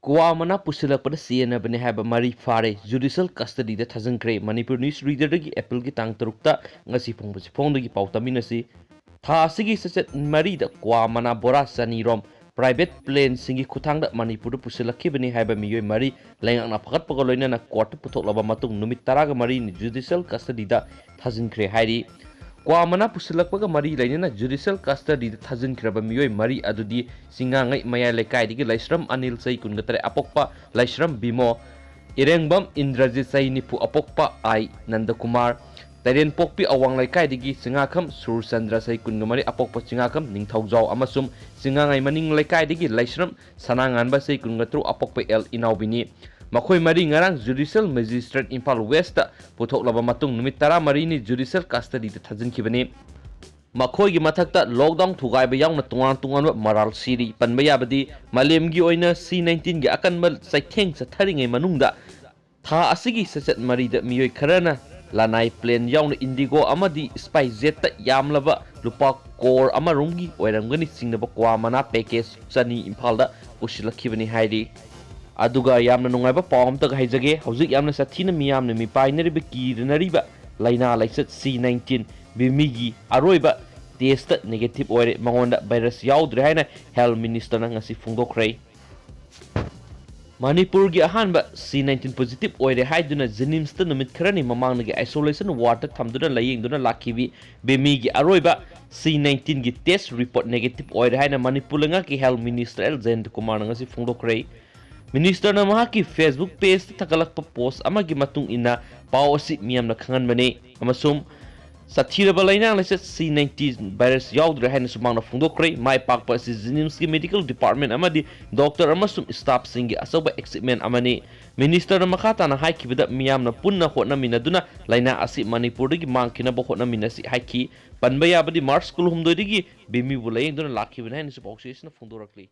Kwa mana pusilakpada sienabane haba mari fare judicial custody da thajangkre Manipur News Reader dagi April gi tang tarukta ngasi phongdagi pautaminasi tha asigi sachet mari da kwa mana bora sanirom private plane singi khutang da Manipur pusilakhibani haba miyoi mari laingakna phagat pagaloina na court puthoklaba matung numit 10 ga mari ni judicial custody da thajangkre hairi Kwa mana pusilakpaga mari lainana judicial custody da thajinkraba miyoi mari adudi singangai maya lekai digi laisram Anil sai kungatare apokpa laisram Bimo Irengbam Indrajit sai nipu apokpa ai Nandakumar Taren pokpi awang lekai digi singakham Surchandra sai kungamari apokpa singakham Ningthaujau amasum singangai maning lekai digi laisram Sananganba sai kungatru apokpa El Inaubini Makhoi mari ngarang Judicial Magistrate Impal West puthok laba matung numit 10 mari ni judicial custody da thajin khibani makhoi gi mathakta lockdown thugai ba yauna tungan maral siri panba yabadi malem gi oina C19 gi akanmal saitheng satharingai manungda tha asigi sachet mari da miyoi kharana lanai plane yauna indigo amadi SpiceJet ta yamlaba lupa core amarumgi oiramgani singnaba kwa mana package chani Impal da pusilakhibani hairi aduga yamna nungaiba pawam ta haijage hauzik yamna sathina miyamna mi painariba kirinariba laina laisat C19 bimigi aroiba test negative oire mangonda virus yaudre haina health minister na ngasi phungdokrai Manipur gi ahanba C19 positive oire haiduna Jenims ta numit kharani mamangna gi isolation ward ta thamduna layengduna lakhibi bimigi aroiba C19 gi test report negative oire haina Manipur langa ki health minister El Jayant Kumar na ngasi phungdokrai Minister na mahaki Facebook page takalak pa post amagi matung ina pao si miyam na khangan bani amasum sathira balaina lesa C19 virus yaudre haina sumang na phungdokre mai pakpa si Jenims ki medical department amadi doctor amasum staff singi asoba excitement amani minister na makata na haiki bida miyam na punna hotna minaduna laina asi Manipur digi mangkina bo hotna minasi haiki panbaya badi March school humdoi digi bimi bulayeng duna lakhi bina haina su boxes na phungdorakli